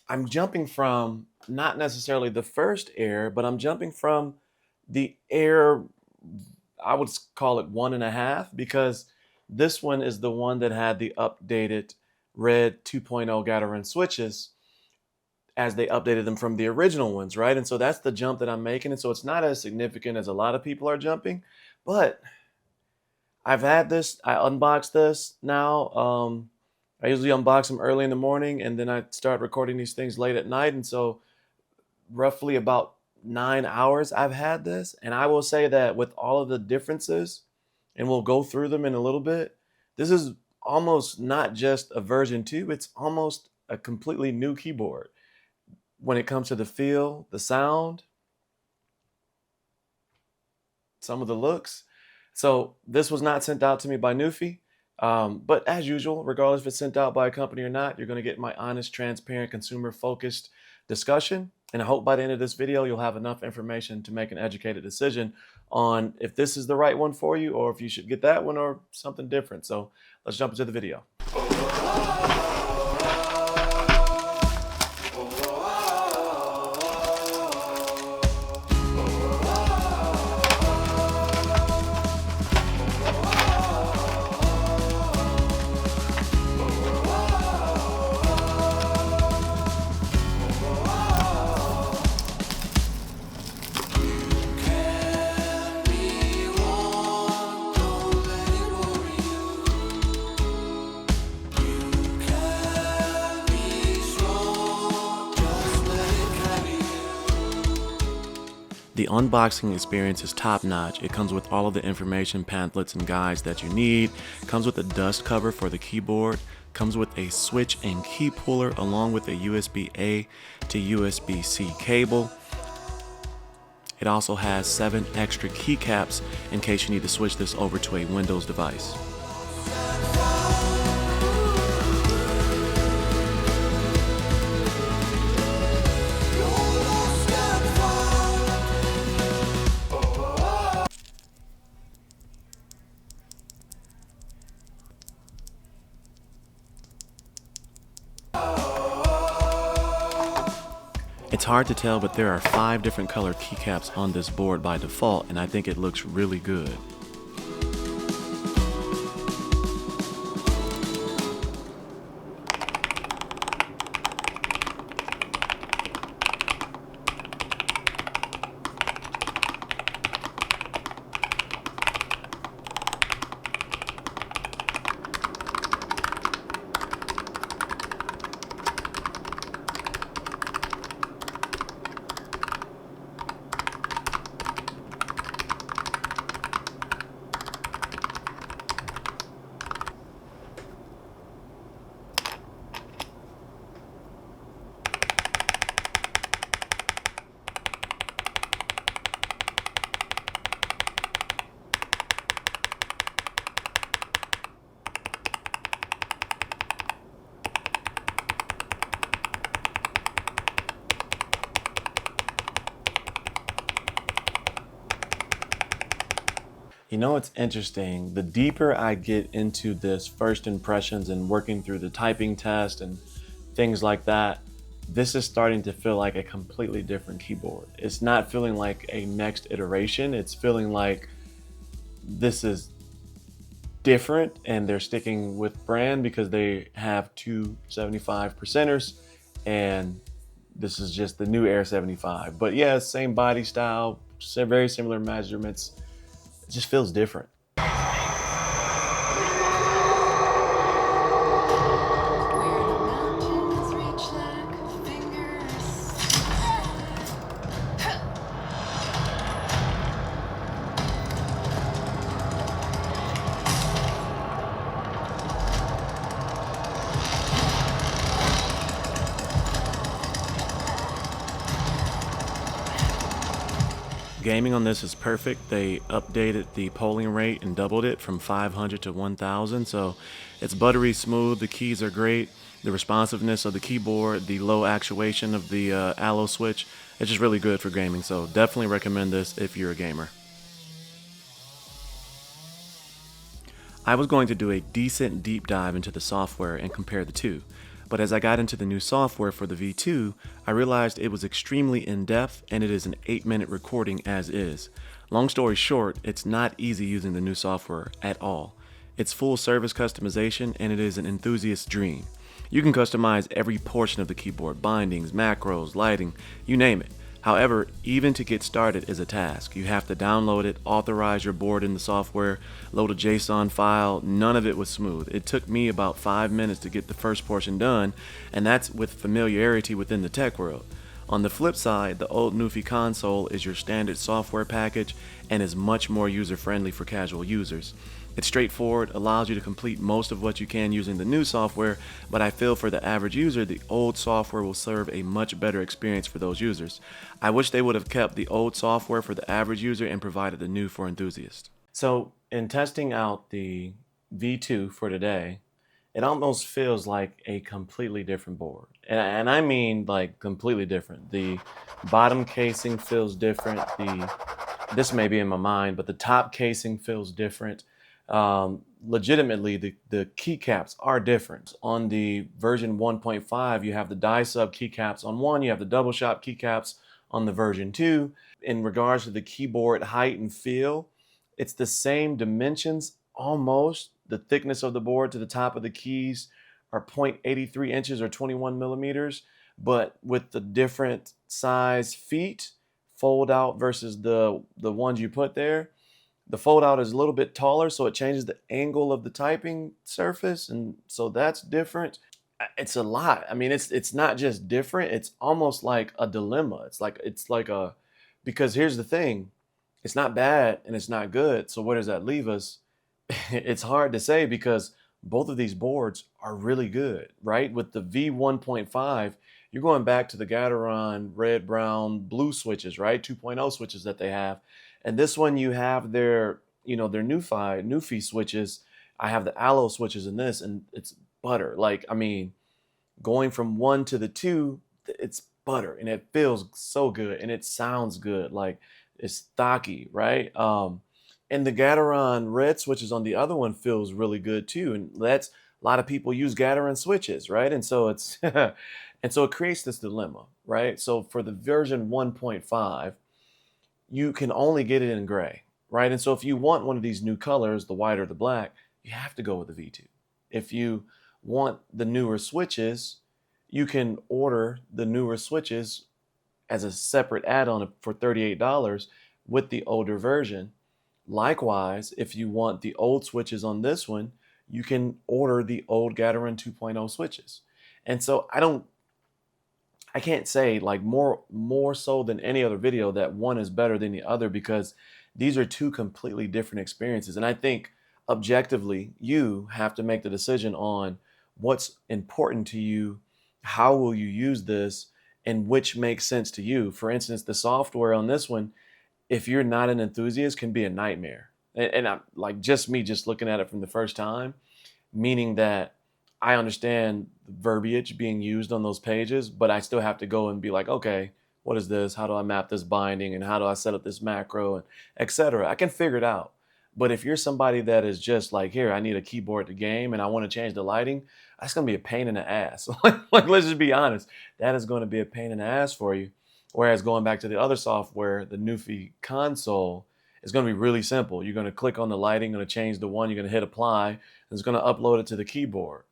I'm jumping from not necessarily the first Air, but I'm jumping from the Air, I would call it 1.5, because this one is the one that had the updated Red 2.0 Gateron switches as they updated them from the original ones, right? And so that's the jump that I'm making. And so it's not as significant as a lot of people are jumping, but I've had this, I unboxed this now. I usually unbox them early in the morning and then I start recording these things late at night. And so roughly about 9 hours I've had this. And I will say that with all of the differences, and we'll go through them in a little bit, this is almost not just a version 2, it's almost a completely new keyboard when it comes to the feel, the sound, some of the looks. So this was not sent out to me by NuPhy. But as usual, regardless if it's sent out by a company or not, you're going to get my honest, transparent, consumer-focused discussion. And I hope by the end of this video, you'll have enough information to make an educated decision on if this is the right one for you or if you should get that one or something different. So let's jump into the video. The unboxing experience is top-notch. It comes with all of the information, pamphlets, and guides that you need. Comes with a dust cover for the keyboard. Comes with a switch and key puller along with a USB-A to USB-C cable. It also has 7 extra keycaps in case you need to switch this over to a Windows device. It's hard to tell, but there are 5 different color keycaps on this board by default, and I think it looks really good. You know, it's interesting. The deeper I get into this first impressions and working through the typing test and things like that, this is starting to feel like a completely different keyboard. It's not feeling like a next iteration. It's feeling like this is different and they're sticking with brand because they have 2 75%ers and this is just the new Air 75. But yeah, same body style, very similar measurements. It just feels different. Gaming on this is perfect. They updated the polling rate and doubled it from 500 to 1000, so it's buttery smooth. The keys are great. The responsiveness of the keyboard, the low actuation of the Allo switch, it's just really good for gaming, so definitely recommend this if you're a gamer. I was going to do a decent deep dive into the software and compare the two. But as I got into the new software for the V2, I realized it was extremely in-depth and it is an 8-minute recording as is. Long story short, it's not easy using the new software at all. It's full service customization and it is an enthusiast's dream. You can customize every portion of the keyboard, bindings, macros, lighting, you name it. However, even to get started is a task. You have to download it, authorize your board in the software, load a JSON file. None of it was smooth. It took me about 5 minutes to get the first portion done, and that's with familiarity within the tech world. On the flip side, the old NuPhy console is your standard software package and is much more user-friendly for casual users. It's straightforward, allows you to complete most of what you can using the new software, but I feel for the average user, the old software will serve a much better experience for those users. I wish they would have kept the old software for the average user and provided the new for enthusiasts. So in testing out the V2 for today, it almost feels like a completely different board. And I mean like completely different. The bottom casing feels different. This may be in my mind, but the top casing feels different. Legitimately, the keycaps are different. On the version 1.5, you have the die sub keycaps on one, you have the double shot keycaps on the version 2. In regards to the keyboard height and feel, it's the same dimensions almost. The thickness of the board to the top of the keys are 0.83 inches or 21 millimeters, but with the different size feet, fold out versus the ones you put there. The fold out is a little bit taller, so it changes the angle of the typing surface, and so that's different. It's a lot. I mean, it's not just different, it's almost like a dilemma. It's like a, because here's the thing, it's not bad and it's not good. So where does that leave us? It's hard to say because both of these boards are really good, right? With the V1.5, you're going back to the Gateron red, brown, blue switches, right? 2.0 switches that they have. And this one, you have their, their NuPhy switches. I have the aloe switches in this, and it's butter. Like, I mean, going from 1 to the 2, it's butter, and it feels so good, and it sounds good. Like, it's stocky, right? And the Gateron red switches on the other one feels really good too. And that's, a lot of people use Gateron switches, right? And so it's, and so it creates this dilemma, right? So for the version 1.5, you can only get it in gray, right? And so if you want one of these new colors, the white or the black, you have to go with the V2. If you want the newer switches, you can order the newer switches as a separate add-on for $38 with the older version. Likewise, if you want the old switches on this one, you can order the old Gateron 2.0 switches. And so I can't say like more so than any other video that one is better than the other, because these are two completely different experiences. And I think objectively, you have to make the decision on what's important to you, how will you use this, and which makes sense to you. For instance, the software on this one, if you're not an enthusiast, can be a nightmare. And I'm like, just me just looking at it from the first time, meaning that I understand the verbiage being used on those pages, but I still have to go and be like, okay, what is this? How do I map this binding? And how do I set up this macro, and etc. I can figure it out. But if you're somebody that is just like, here, I need a keyboard to game and I want to change the lighting, that's going to be a pain in the ass. Like, let's just be honest. That is going to be a pain in the ass for you. Whereas going back to the other software, the NuPhy console, is going to be really simple. You're going to click on the lighting, going to change the one, you're going to hit apply, and it's going to upload it to the keyboard.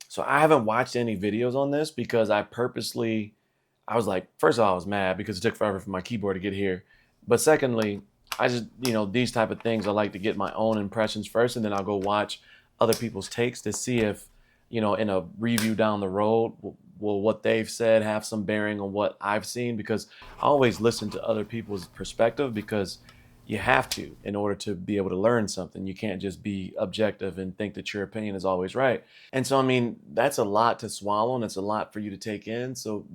So I haven't watched any videos on this because I was like, first of all, I was mad because it took forever for my keyboard to get here. But secondly, I just, these type of things, I like to get my own impressions first, and then I'll go watch other people's takes to see if, in a review down the road, will what they've said have some bearing on what I've seen, because I always listen to other people's perspective, because you have to in order to be able to learn something. You can't just be objective and think that your opinion is always right. And so, I mean, that's a lot to swallow and it's a lot for you to take in. So,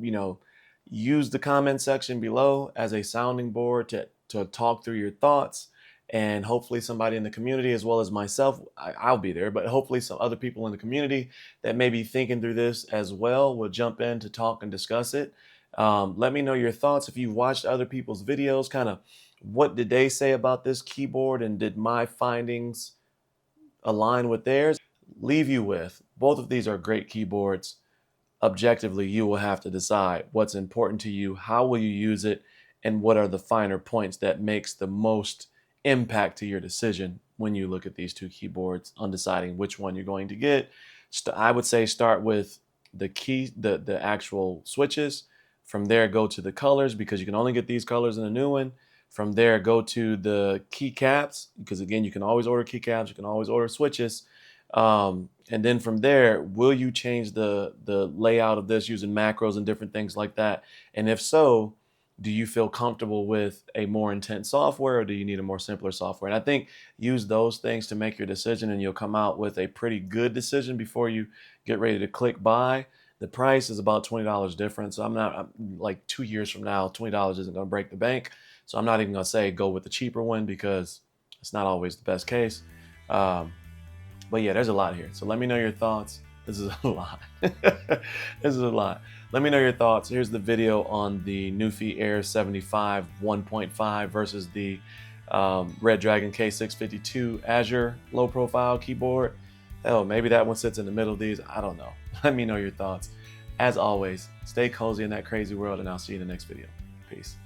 use the comment section below as a sounding board to talk through your thoughts. And hopefully somebody in the community, as well as myself, I'll be there, but hopefully some other people in the community that may be thinking through this as well will jump in to talk and discuss it. Let me know your thoughts. If you've watched other people's videos, kind of what did they say about this keyboard, and did my findings align with theirs? Leave you with, both of these are great keyboards. objectively, you will have to decide what's important to you, how will you use it, and what are the finer points that makes the most impact to your decision when you look at these two keyboards on deciding which one you're going to get. I would say start with the actual switches. From there, go to the colors, because you can only get these colors in the new one. From there, go to the keycaps, because again, you can always order keycaps, you can always order switches. And then from there, will you change the layout of this using macros and different things like that? And if so, do you feel comfortable with a more intense software, or do you need a more simpler software? And I think use those things to make your decision, and you'll come out with a pretty good decision before you get ready to click buy. The price is about $20 difference. So I'm like 2 years from now, $20 isn't going to break the bank. So I'm not even going to say go with the cheaper one, because it's not always the best case. But yeah, there's a lot here. So let me know your thoughts. This is a lot. This is a lot. Let me know your thoughts. Here's the video on the NuPhy Air75 1.5 versus the Redragon K652 Azure low profile keyboard. Hell, maybe that one sits in the middle of these. I don't know. Let me know your thoughts. As always, stay cozy in that crazy world, and I'll see you in the next video. Peace.